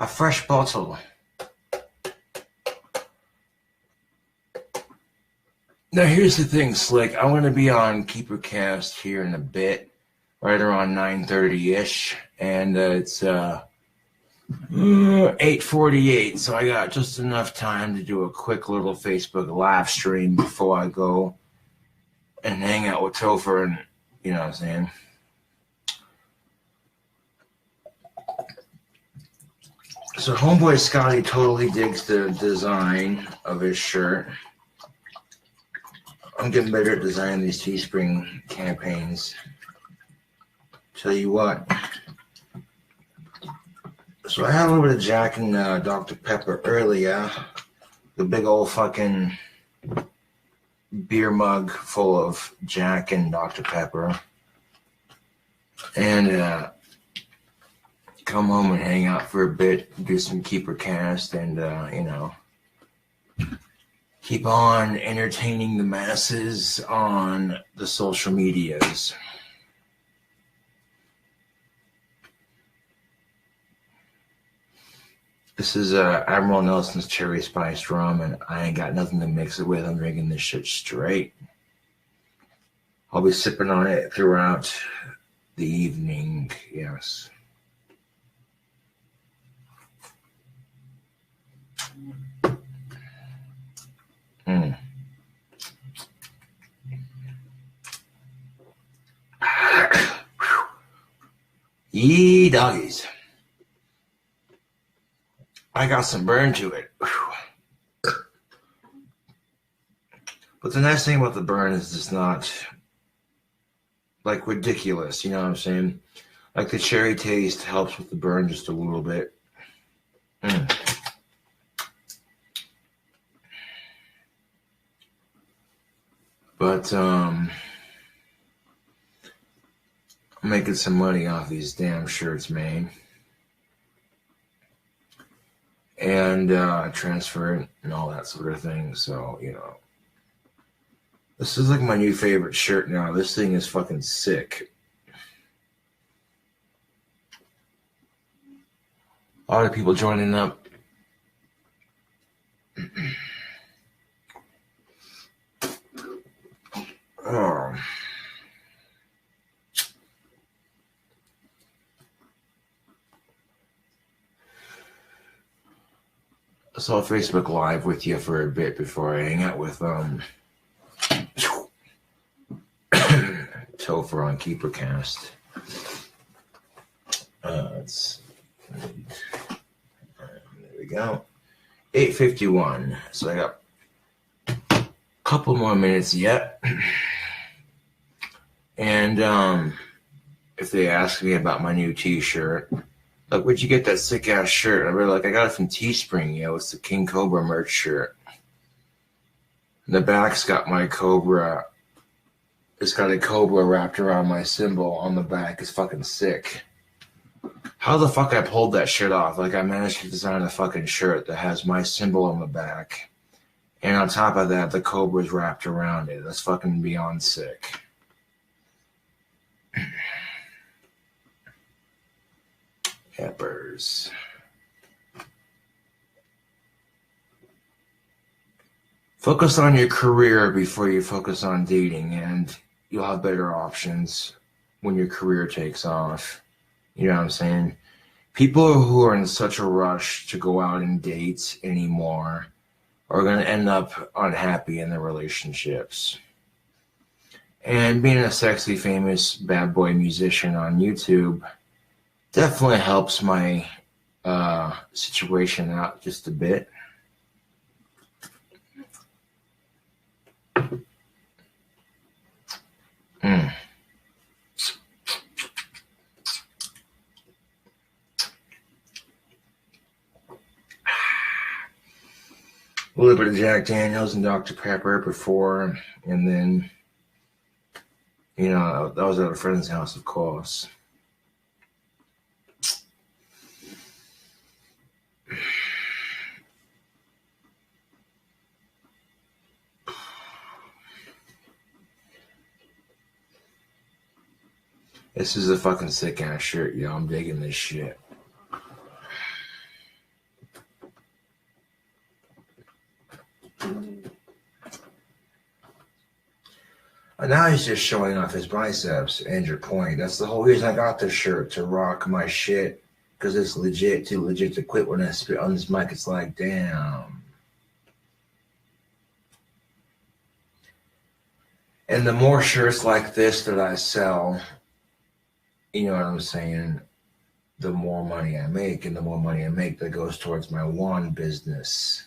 A fresh bottle. Now here's the thing, Slick. I'm going to be on KeeperCast here in a bit, right around 9:30-ish, and it's 8:48, so I got just enough time to do a quick little Facebook live stream before I go and hang out with Topher, and you know what I'm saying. So homeboy Scotty totally digs the design of his shirt. I'm getting better at designing these Teespring campaigns. Tell you what. So I had a little bit of Jack and Dr. Pepper earlier. The big old fucking beer mug full of Jack and Dr. Pepper. And come home and hang out for a bit, do some KeeperCast, and, you know, keep on entertaining the masses on the social medias. This is Admiral Nelson's Cherry Spiced Rum, and I ain't got nothing to mix it with. I'm drinking this shit straight. I'll be sipping on it throughout the evening, yes. Yee doggies. I got some burn to it. But the nice thing about the burn is it's not like ridiculous, you know what I'm saying? Like the cherry taste helps with the burn just a little bit. But I'm making some money off these damn shirts, man. And transfer it and all that sort of thing. So, you know. This is like my new favorite shirt now. This thing is fucking sick. A lot of people joining up. Oh. So I'll Facebook Live with you for a bit before I hang out with Topher on KeeperCast. There we go. 8:51. So I got a couple more minutes yet. And if they ask me about my new t-shirt, like, where'd you get that sick ass shirt? And I'm like, I got it from Teespring, yo. It's the King Cobra merch shirt. And the back's got my Cobra. It's got a Cobra wrapped around my symbol on the back. It's fucking sick. How the fuck I pulled that shit off? Like, I managed to design a fucking shirt that has my symbol on the back. And on top of that, the Cobra's wrapped around it. That's fucking beyond sick. Peppers. Focus on your career before you focus on dating, and you'll have better options when your career takes off. You know what I'm saying? People who are in such a rush to go out and date anymore are going to end up unhappy in their relationships. And being a sexy, famous bad boy musician on YouTube definitely helps my situation out just a bit. A little bit of Jack Daniels and Dr. Pepper before, and then, you know, that was at a friend's house, of course. This is a fucking sick ass shirt, yo. I'm digging this shit. And now he's just showing off his biceps. And your point. That's the whole reason I got this shirt, to rock my shit. Because it's legit, too legit to quit. When I spit on this mic, it's like, damn. And the more shirts like this that I sell, you know what I'm saying, the more money I make. And the more money I make, that goes towards my wand business.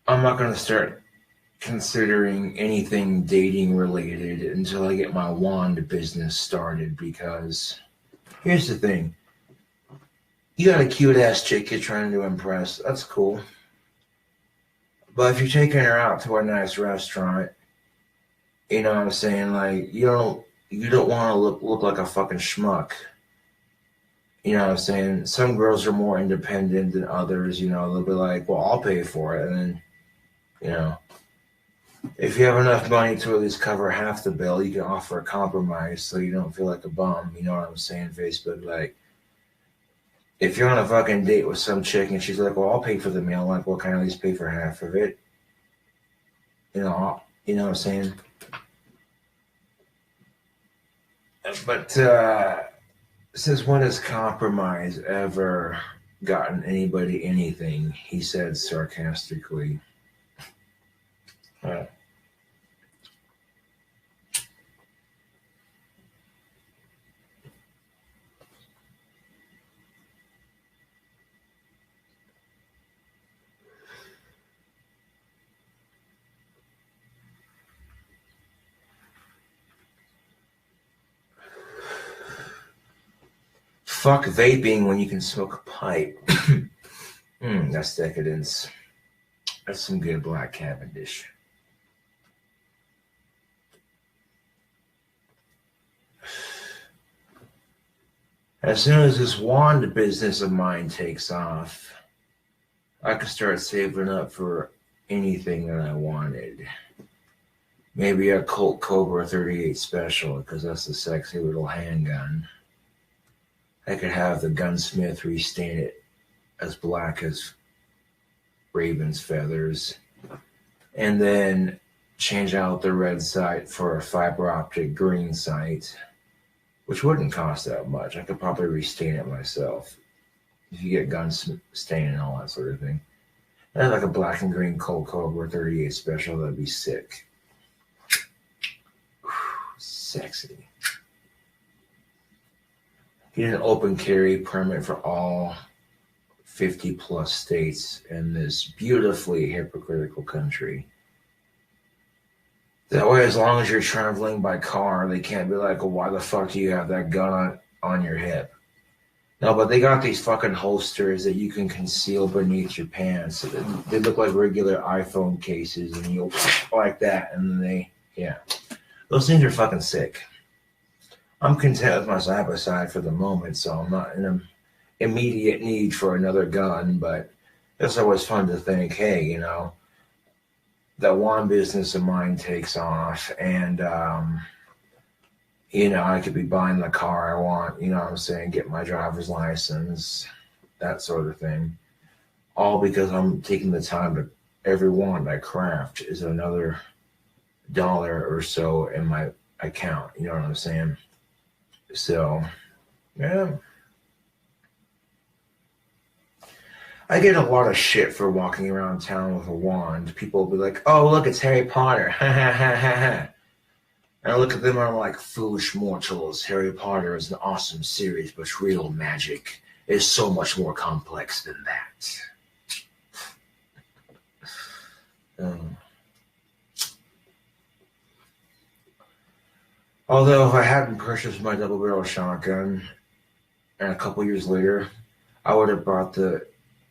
I'm not going to start considering anything dating related until I get my wand business started, because here's the thing. You got a cute ass chick you're trying to impress. That's cool. But if you're taking her out to a nice restaurant, you know what I'm saying, like, you don't want to look like a fucking schmuck. You know what I'm saying? Some girls are more independent than others, you know, they'll be like, well, I'll pay for it. And then, you know, if you have enough money to at least cover half the bill, you can offer a compromise so you don't feel like a bum. You know what I'm saying? Facebook, like, if you're on a fucking date with some chick and she's like, well, I'll pay for the meal, like, well, can I at least pay for half of it? You know what I'm saying? But since when has compromise ever gotten anybody anything? He said sarcastically. Fuck vaping when you can smoke a pipe. That's decadence. That's some good black Cavendish. As soon as this wand business of mine takes off, I could start saving up for anything that I wanted. Maybe a Colt Cobra 38 special, because that's a sexy little handgun. I could have the gunsmith restain it as black as raven's feathers, and then change out the red sight for a fiber optic green sight, which wouldn't cost that much. I could probably restain it myself if you get gun stain and all that sort of thing. And like a black and green Colt Cobra 38 special, that'd be sick. Sexy. Get an open carry permit for all 50 plus states in this beautifully hypocritical country. That way, as long as you're traveling by car, they can't be like, well, why the fuck do you have that gun on your hip? No, but they got these fucking holsters that you can conceal beneath your pants. They look like regular iPhone cases, and you'll like that, and then those things are fucking sick. I'm content with my side-by-side for the moment, so I'm not in an immediate need for another gun, but it's always fun to think, hey, you know, that wand business of mine takes off, and, you know, I could be buying the car I want, you know what I'm saying, get my driver's license, that sort of thing, all because I'm taking the time to, every wand I craft is another $1 or so in my account, you know what I'm saying? So, yeah. I get a lot of shit for walking around town with a wand. People will be like, oh, look, it's Harry Potter. Ha, ha, ha, ha, ha. And I look at them and I'm like, foolish mortals. Harry Potter is an awesome series, but real magic is so much more complex than that. Although if I hadn't purchased my double-barrel shotgun, and a couple years later, I would have bought the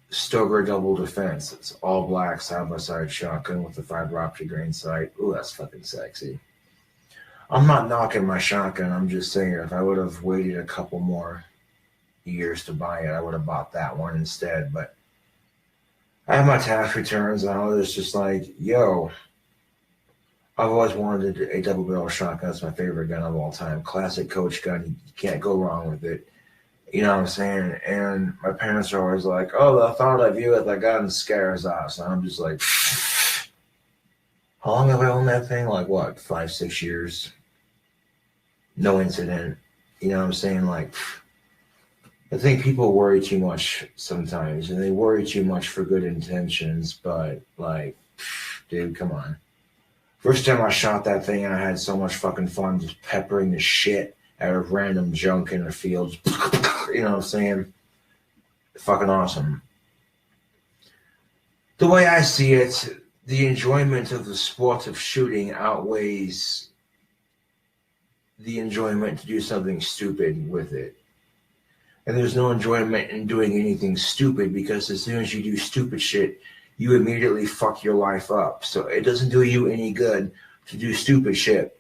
Stoker Double Defense. It's all black side-by-side shotgun with the fiber optic grain sight. Ooh, that's fucking sexy. I'm not knocking my shotgun. I'm just saying if I would have waited a couple more years to buy it, I would have bought that one instead. But I have my tax returns and all this, just like, yo, I've always wanted a double barrel shotgun. It's my favorite gun of all time. Classic coach gun. You can't go wrong with it. You know what I'm saying? And my parents are always like, oh, the thought of you with a gun scares us. And I'm just like, How long have I owned that thing? Like what, 5, 6 years? No incident. You know what I'm saying? Like, I think people worry too much sometimes, and they worry too much for good intentions, but like, dude, come on. First time I shot that thing, I had so much fucking fun just peppering the shit out of random junk in the field. You know what I'm saying? Fucking awesome. The way I see it, the enjoyment of the sport of shooting outweighs the enjoyment to do something stupid with it. And there's no enjoyment in doing anything stupid, because as soon as you do stupid shit, you immediately fuck your life up. So it doesn't do you any good to do stupid shit.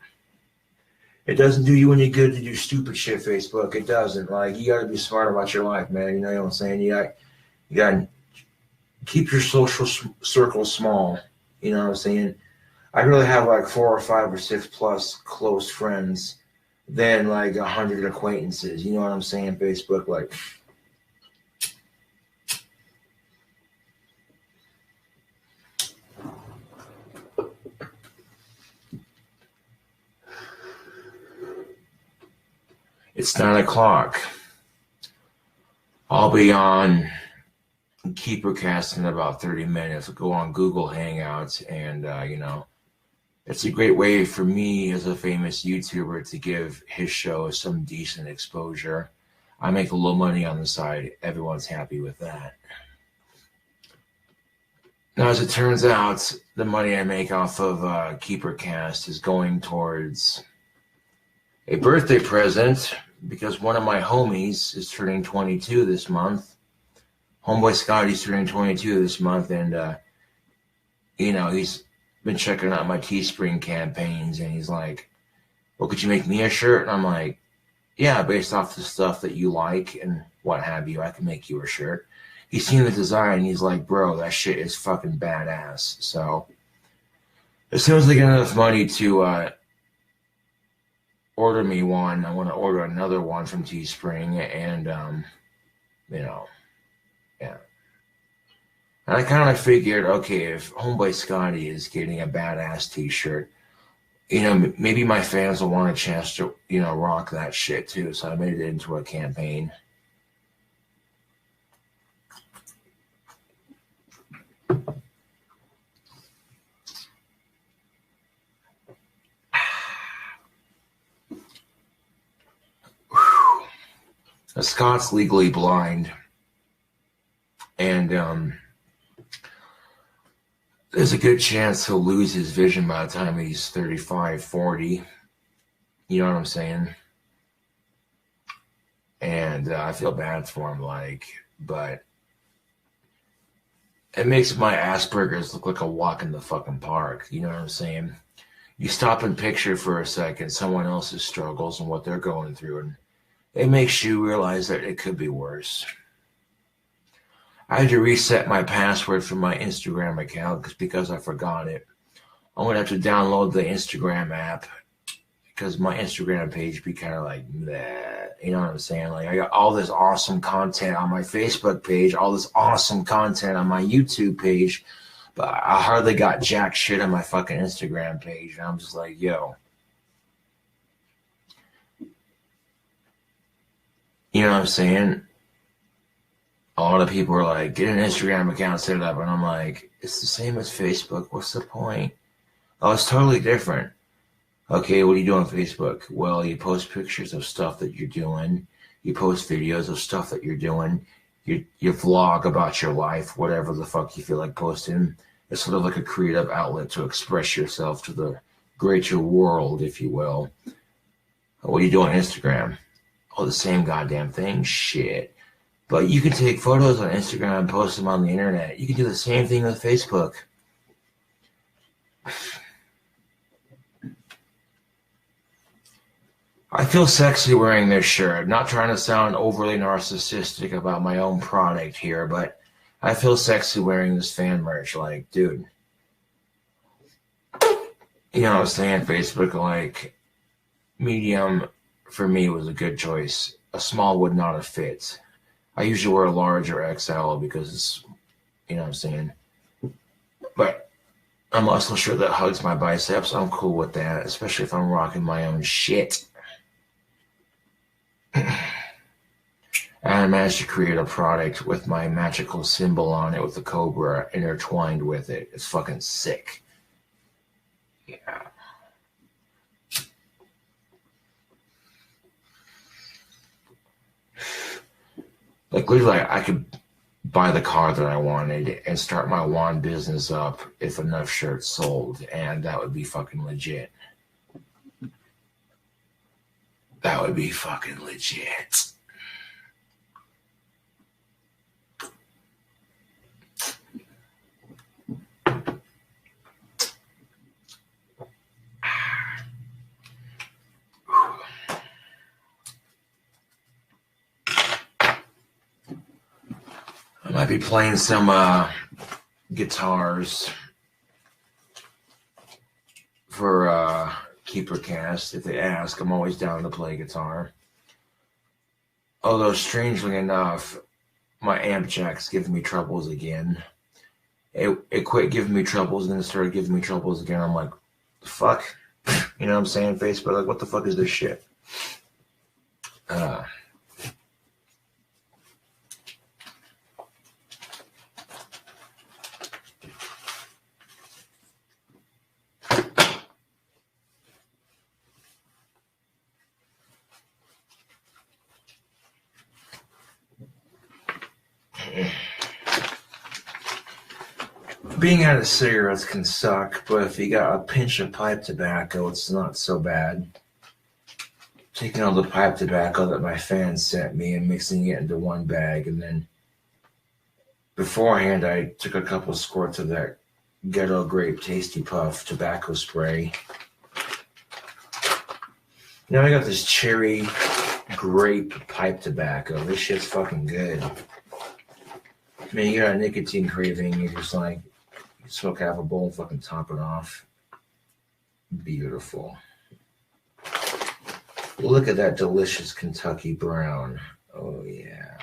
It doesn't do you any good to do stupid shit, Facebook. It doesn't. Like, you gotta be smart about your life, man. You know what I'm saying? You gotta keep your social circle small. You know what I'm saying? I'd rather have like 4 or 5 or 6 plus close friends than like 100 acquaintances. You know what I'm saying? Facebook, like. It's 9 o'clock. I'll be on KeeperCast in about 30 minutes. I'll go on Google Hangouts, and you know, it's a great way for me as a famous YouTuber to give his show some decent exposure. I make a little money on the side. Everyone's happy with that. Now, as it turns out, the money I make off of KeeperCast is going towards a birthday present, because one of my homies is turning 22 this month. Homeboy Scotty's turning 22 this month, and you know, he's been checking out my Teespring campaigns, and he's like, well, could you make me a shirt? And I'm like, yeah, based off the stuff that you like and what have you, I can make you a shirt. He's seen the design, and he's like, bro, that shit is fucking badass. So as soon as I get enough money to order me one, I want to order another one from Teespring, and you know, yeah. And I kind of figured, okay, if Homeboy Scotty is getting a badass t-shirt, you know, maybe my fans will want a chance to, you know, rock that shit too. So I made it into a campaign. Scott's legally blind, and there's a good chance he'll lose his vision by the time he's 35, 40. You know what I'm saying? And I feel bad for him, like, but it makes my Asperger's look like a walk in the fucking park. You know what I'm saying? You stop and picture for a second someone else's struggles and what they're going through, and it makes you realize that it could be worse. I had to reset my password for my Instagram account because I forgot it. I'm going to have to download the Instagram app, because my Instagram page be kind of like that. You know what I'm saying? Like, I got all this awesome content on my Facebook page, all this awesome content on my YouTube page, but I hardly got jack shit on my fucking Instagram page. And I'm just like, yo. You know what I'm saying? A lot of people are like, get an Instagram account set it up. And I'm like, it's the same as Facebook. What's the point? Oh, it's totally different. Okay, what do you do on Facebook? Well, you post pictures of stuff that you're doing. You post videos of stuff that you're doing. You vlog about your life, whatever the fuck you feel like posting. It's sort of like a creative outlet to express yourself to the greater world, if you will. What do you do on Instagram? Oh, the same goddamn thing? Shit. But you can take photos on Instagram and post them on the internet. You can do the same thing with Facebook. I feel sexy wearing this shirt. Not trying to sound overly narcissistic about my own product here, but I feel sexy wearing this fan merch. Like, dude. You know what I'm saying? Facebook, like, medium for me was a good choice. A small would not have fit. I usually wear a large or XL because it's, you know what I'm saying? But A muscle shirt that hugs my biceps, I'm cool with that, especially if I'm rocking my own shit. And I managed to create a product with my magical symbol on it with the cobra intertwined with it. It's fucking sick. Yeah. Like, literally, I could buy the car that I wanted and start my wand business up if enough shirts sold, and that would be fucking legit. That would be fucking legit. I might be playing some guitars for KeeperCast. If they ask, I'm always down to play guitar. Although, strangely enough, my amp jack's giving me troubles again. It quit giving me troubles, and then it started giving me troubles again. I'm like, fuck. You know what I'm saying, Facebook? Like, what the fuck is this shit? Being out of cigarettes can suck, but if you got a pinch of pipe tobacco, it's not so bad. Taking all the pipe tobacco that my fans sent me and mixing it into one bag, and then beforehand I took a couple squirts of that Ghetto Grape Tasty Puff tobacco spray. Now I got this cherry grape pipe tobacco. This shit's fucking good. I mean, you got a nicotine craving, you're just like, you smoke half a bowl and fucking top it off. Beautiful. Look at that delicious Kentucky brown. Oh, yeah.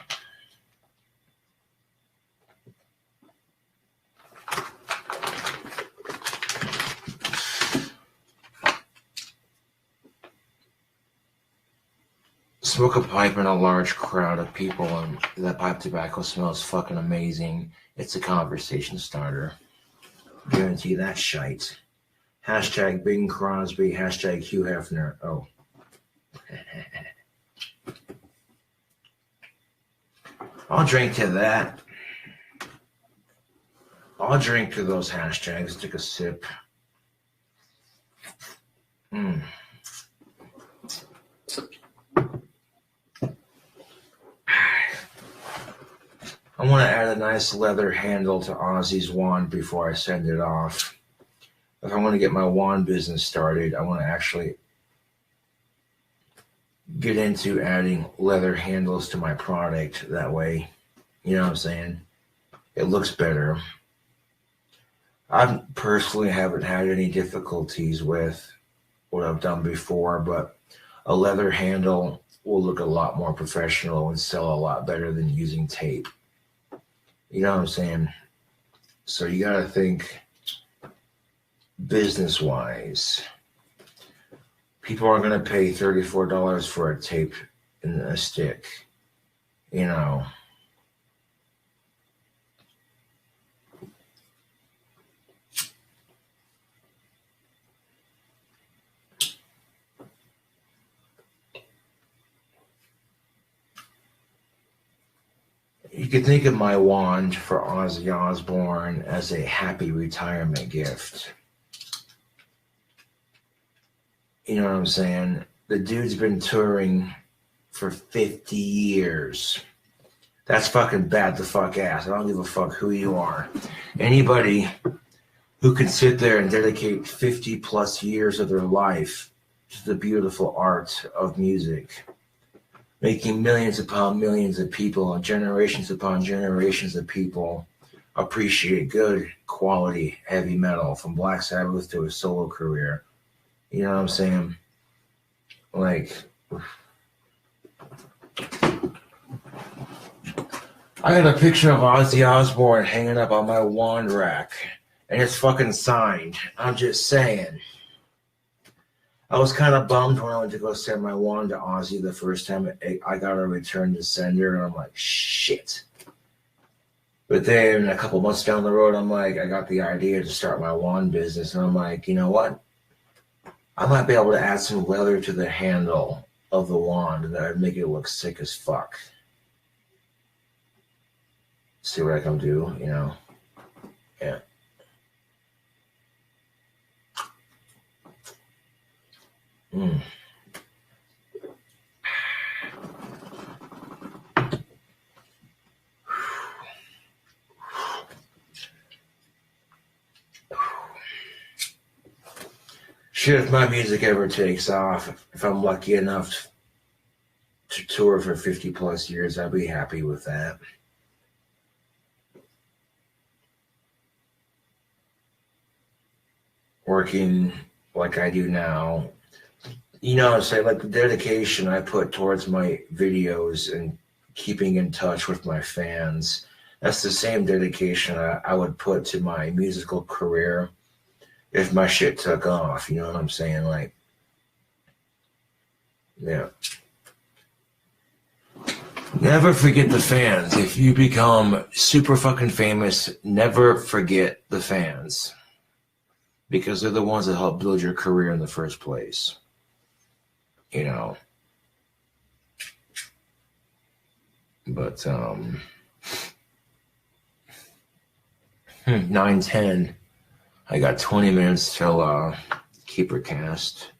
Smoke a pipe in a large crowd of people and that pipe tobacco smells fucking amazing. It's a conversation starter. Guarantee that shite. Hashtag Bing Crosby, hashtag Hugh Hefner. Oh. I'll drink to that. I'll drink to those hashtags. Take a sip. I want to add a nice leather handle to Ozzy's wand before I send it off. If I want to get my wand business started, I want to actually get into adding leather handles to my product. That way, you know what I'm saying? It looks better. I personally haven't had any difficulties with what I've done before, but a leather handle will look a lot more professional and sell a lot better than using tape. You know what I'm saying? So you got to think business-wise. People are going to pay $34 for a tape and a stick. You know. You could think of my wand for Ozzy Osbourne as a happy retirement gift. You know what I'm saying? The dude's been touring for 50 years. That's fucking bad the fuck ass. I don't give a fuck who you are. Anybody who can sit there and dedicate 50 plus years of their life to the beautiful art of music, making millions upon millions of people and generations upon generations of people appreciate good quality heavy metal from Black Sabbath to a solo career. You know what I'm saying? Like, I got a picture of Ozzy Osbourne hanging up on my wand rack And it's fucking signed. I'm just saying. I was kind of bummed when I went to go send my wand to Ozzy the first time. I got a return to sender, and I'm like, shit. But then a couple months down the road, I'm like, I got the idea to start my wand business, and I'm like, you know what? I might be able to add some leather to the handle of the wand, and that would make it look sick as fuck. See what I can do, you know? Yeah. Shit, if my music ever takes off, if I'm lucky enough to tour for 50 plus years, I'll be happy with that. Working like I do now, you know, say like the dedication I put towards my videos and keeping in touch with my fans, that's the same dedication I would put to my musical career if my shit took off. You know what I'm saying? Like, yeah. Never forget the fans. If you become super fucking famous, never forget the fans. Because they're the ones that help build your career in the first place. You know. But 9:10. I got 20 minutes till Keeper Cast.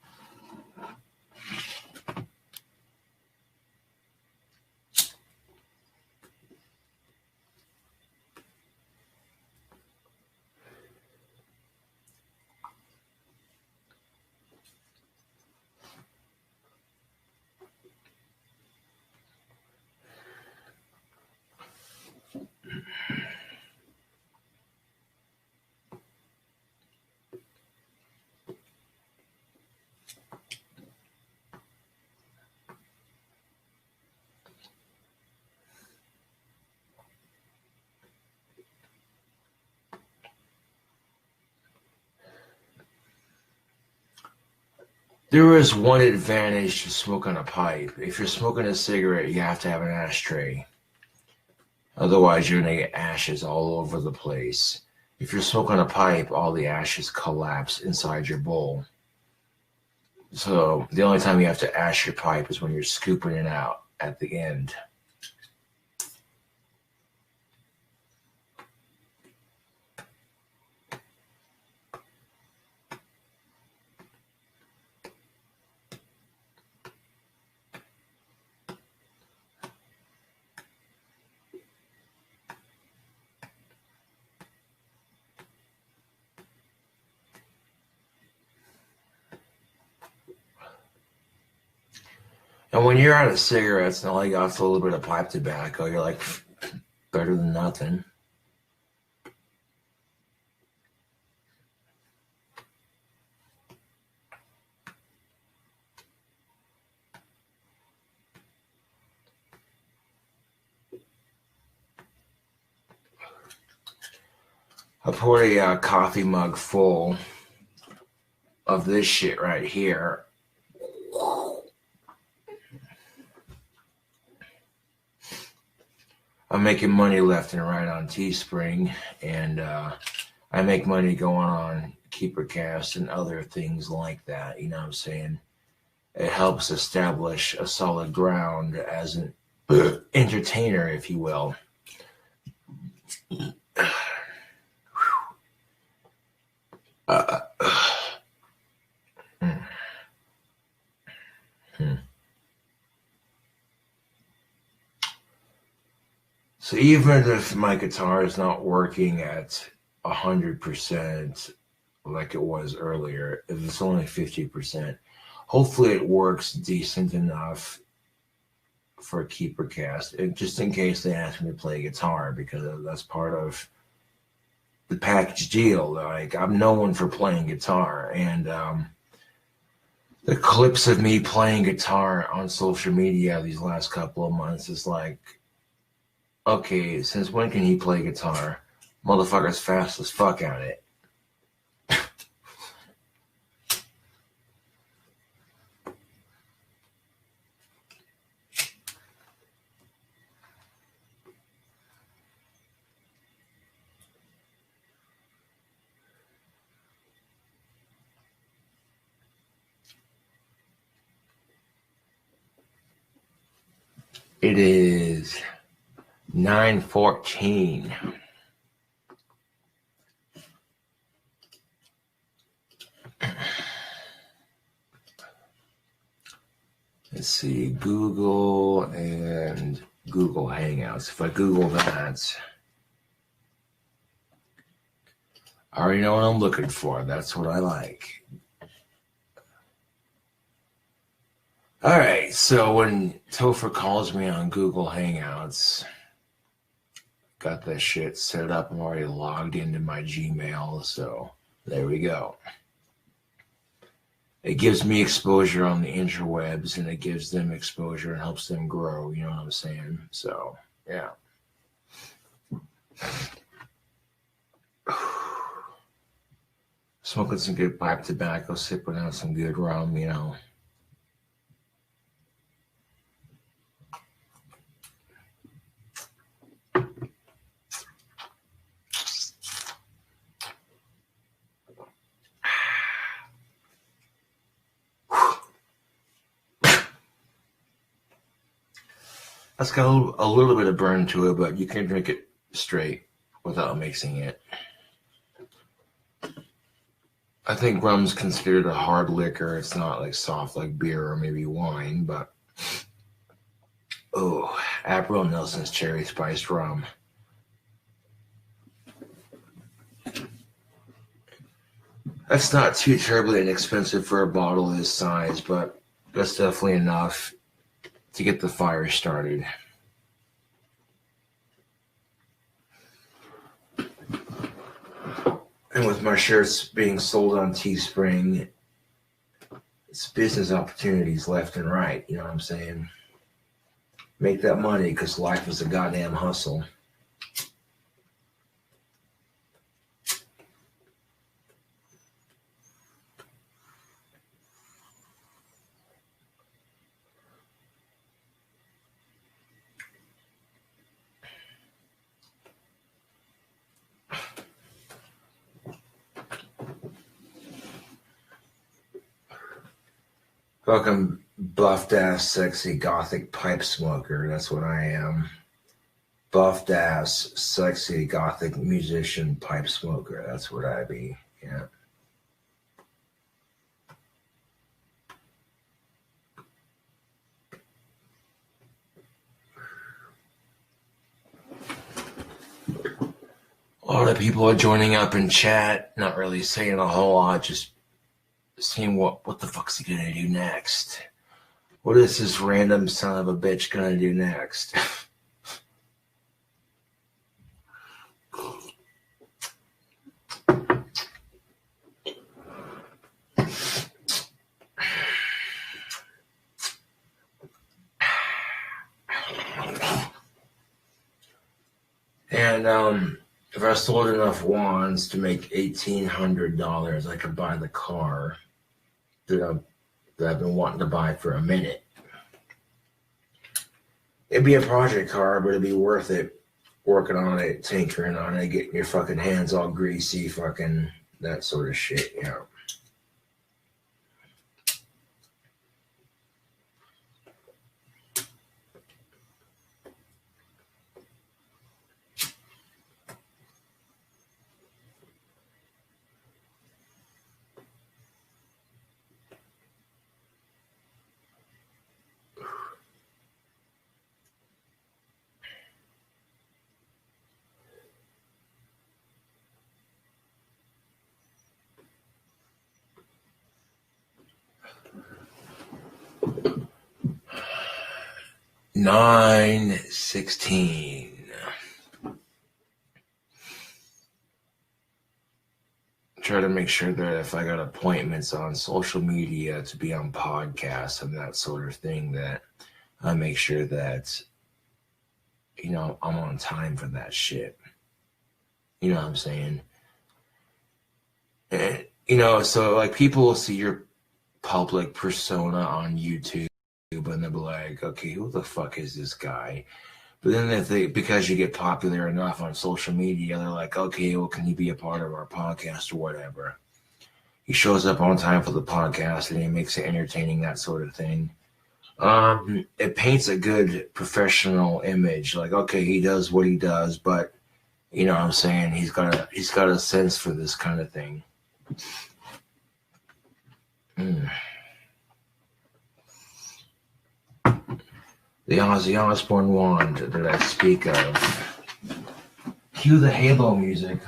There is one advantage to smoking a pipe. If you're smoking a cigarette, you have to have an ashtray. Otherwise, you're going to get ashes all over the place. If you're smoking a pipe, all the ashes collapse inside your bowl. So the only time you have to ash your pipe is when you're scooping it out at the end. And when you're out of cigarettes and all you got is a little bit of pipe tobacco, you're like, better than nothing. I poured a coffee mug full of this shit right here. I'm making money left and right on Teespring, and I make money going on KeeperCast and other things like that. You know what I'm saying? It helps establish a solid ground as an entertainer, if you will. So even if my guitar is not working at 100% like it was earlier, if it's only 50%, hopefully it works decent enough for a KeeperCast, and just in case they ask me to play guitar, because that's part of the package deal. Like, I'm known for playing guitar, and the clips of me playing guitar on social media these last couple of months is like, okay, since when can he play guitar? Motherfucker's fast as fuck at it. It is 9:14. Let's see, Google and Google Hangouts. If I Google that, I already know what I'm looking for. That's what I like. All right, so when Topher calls me on Google Hangouts, got that shit set up. I'm already logged into my Gmail, so there we go. It gives me exposure on the interwebs, and it gives them exposure and helps them grow. You know what I'm saying? So, yeah. Smoking some good pipe tobacco, sipping on some good rum, you know. That's got a little bit of burn to it, but you can drink it straight without mixing it. I think rum's considered a hard liquor. It's not like soft like beer or maybe wine, but April Nelson's cherry spiced rum. That's not too terribly inexpensive for a bottle this size, but that's definitely enough to get the fire started. And with my shirts being sold on Teespring, it's business opportunities left and right. You know what I'm saying? Make that money, because life is a goddamn hustle. Fucking buffed ass, sexy, gothic pipe smoker. That's what I am. Buffed ass, sexy, gothic musician, pipe smoker. That's what I be. Yeah. A lot of people are joining up in chat, not really saying a whole lot, just seeing what the fuck's he gonna do next. What is this random son of a bitch gonna do next? And if I sold enough wands to make $1,800, I could buy the car that I've been wanting to buy for a minute. It'd be a project car, but it'd be worth it working on it, tinkering on it, getting your fucking hands all greasy, fucking that sort of shit, you know. $9:16. Try to make sure that if I got appointments on social media to be on podcasts and that sort of thing, that I make sure that, you know, I'm on time for that shit. You know what I'm saying? And, you know, so like people will see your public persona on YouTube and they'll be like, okay, who the fuck is this guy? But then if because you get popular enough on social media, they're like, okay, well, can you be a part of our podcast or whatever? He shows up on time for the podcast and he makes it entertaining, that sort of thing. It paints a good professional image. Like, okay, he does what he does, but you know what I'm saying? He's got a sense for this kind of thing. The Ozzy Osbourne wand that I speak of. Cue the Halo music.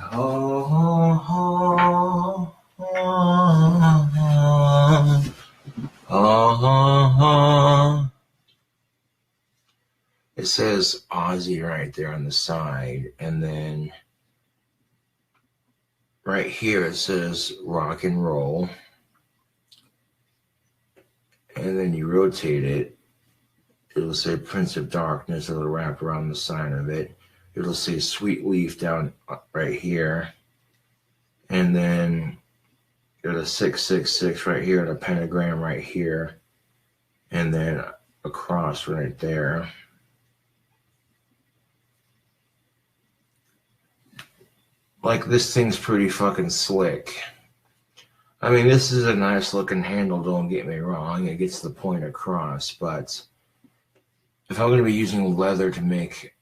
It says Ozzy right there on the side, and then right here it says rock and roll, and then you rotate it, it'll say Prince of Darkness. It'll wrap around the side of it. It'll say Sweet Leaf down right here, and then there's a 666 right here and a pentagram right here, and then a cross right there. Like, this thing's pretty fucking slick. I mean, this is a nice looking handle, don't get me wrong. It gets the point across, but if I'm going to be using leather to make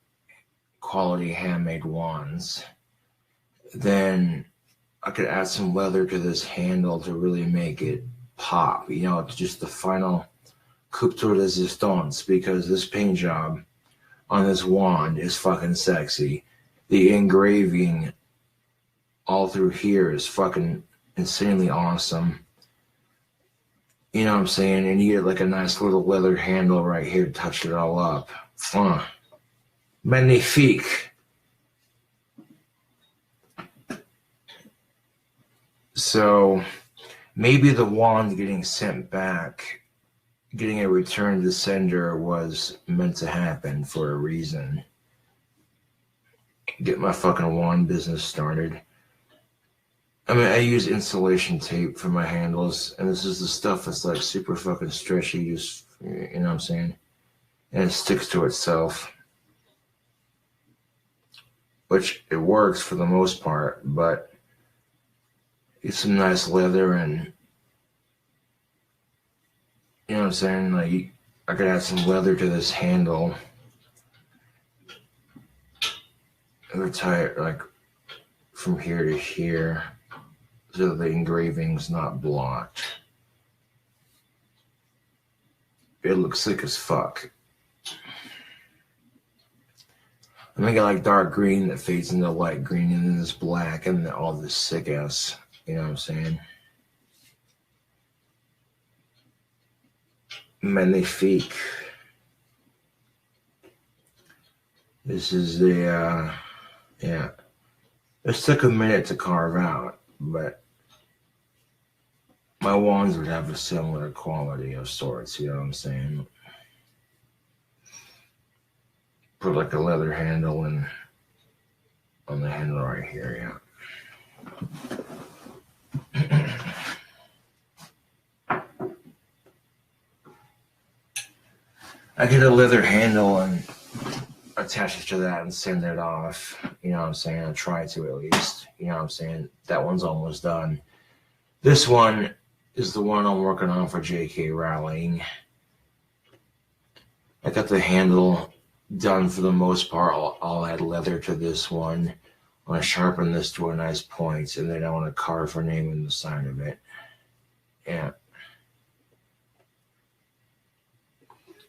quality handmade wands, then I could add some leather to this handle to really make it pop. You know, it's just the final coup de resistance, because this paint job on this wand is fucking sexy. The engraving all through here is fucking insanely awesome. You know what I'm saying? And you get like a nice little leather handle right here to touch it all up. Magnifique. So maybe the wand getting sent back, getting a return to sender, was meant to happen for a reason. Get my fucking wand business started. I mean, I use insulation tape for my handles, and this is the stuff that's like super fucking stretchy, just, you know what I'm saying? And it sticks to itself. Which, it works for the most part, but get some nice leather, and you know what I'm saying? Like, I could add some leather to this handle. I would tie it like from here to here, so the engraving's not blocked. It looks sick as fuck. I make it like dark green that fades into light green, and then this black, and then all this sick ass, you know what I'm saying? Magnifique. This is the, yeah. This took a minute to carve out, but my wands would have a similar quality of sorts, you know what I'm saying? Put like a leather handle and on the handle right here, yeah. I get a leather handle and attach it to that and send it off, you know what I'm saying? I try to, at least, you know what I'm saying? That one's almost done. This one is the one I'm working on for KingCobraJFS. I got the handle done for the most part. I'll add leather to this one. I want to sharpen this to a nice point, and then I want to carve her name in the side of it. Yeah.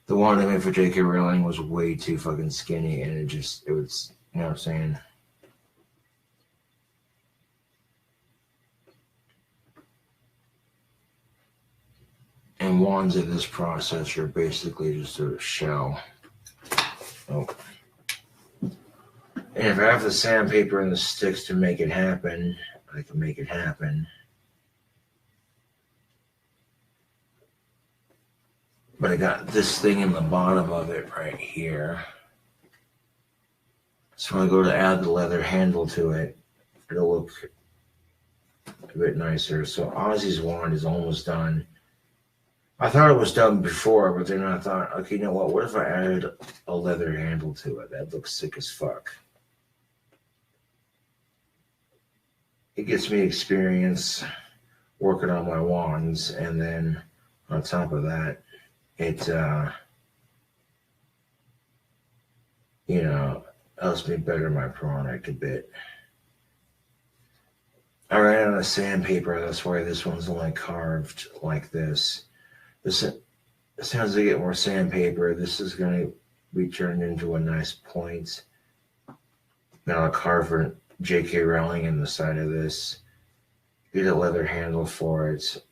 The one I made for KingCobraJFS was way too fucking skinny, and it was, you know what I'm saying? And wands in this process are basically just a shell. Oh. And if I have the sandpaper and the sticks to make it happen, I can make it happen. But I got this thing in the bottom of it right here. So when I go to add the leather handle to it, it'll look a bit nicer. So Ozzy's wand is almost done. I thought it was done before, but then I thought, okay, you know what if I added a leather handle to it? That looks sick as fuck. It gets me experience working on my wands, and then on top of that, it, you know, helps me better my product a bit. I ran out of sandpaper, that's why this one's only carved like this. As soon as I get more sandpaper, this is going to be turned into a nice point. Then I'll carve a J.K. Rowling in the side of this. Get a leather handle for it.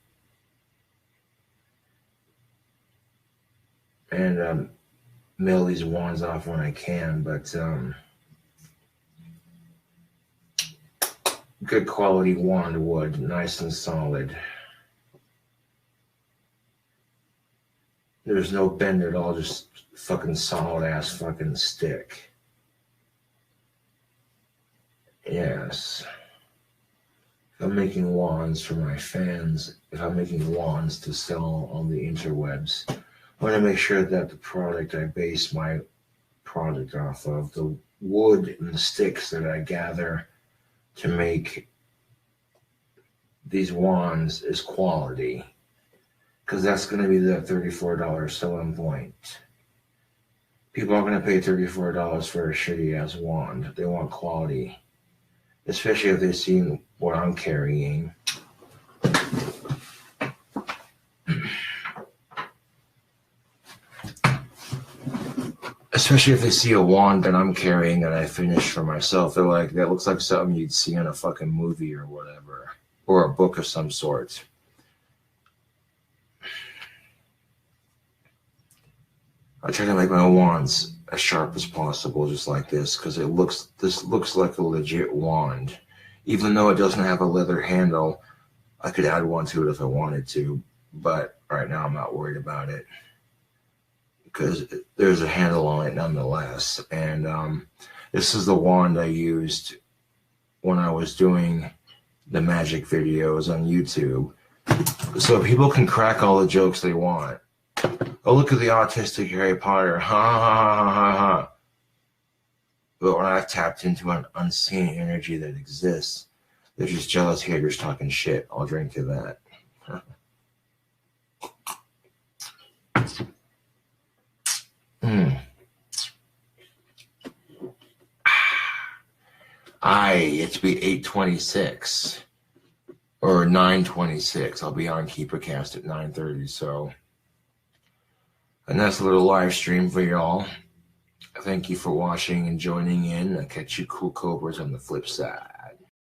And mill these wands off when I can, but good quality wand wood, nice and solid. There's no bend at all, just fucking solid ass fucking stick. Yes. If I'm making wands for my fans, if I'm making wands to sell on the interwebs, I want to make sure that the product I base my product off of, the wood and the sticks that I gather to make these wands, is quality. Because that's going to be the $34 selling point. People are going to pay $34 for a shitty ass wand. They want quality. Especially if they've seen what I'm carrying. Especially if they see a wand that I'm carrying that I finished for myself. They're like, that looks like something you'd see in a fucking movie or whatever. Or a book of some sort. I try to make my wands as sharp as possible, just like this, because this looks like a legit wand. Even though it doesn't have a leather handle, I could add one to it if I wanted to, but right now I'm not worried about it because there's a handle on it nonetheless. And this is the wand I used when I was doing the magic videos on YouTube, so people can crack all the jokes they want. Oh, look at the autistic Harry Potter. Ha ha ha ha ha. But when I've tapped into an unseen energy that exists, they're just jealous haters talking shit. I'll drink to that. It's be 8:26 or 9:26. I'll be on KeeperCast at 9:30. So a nice little live stream for y'all. Thank you for watching and joining in. I'll catch you cool cobras on the flip side.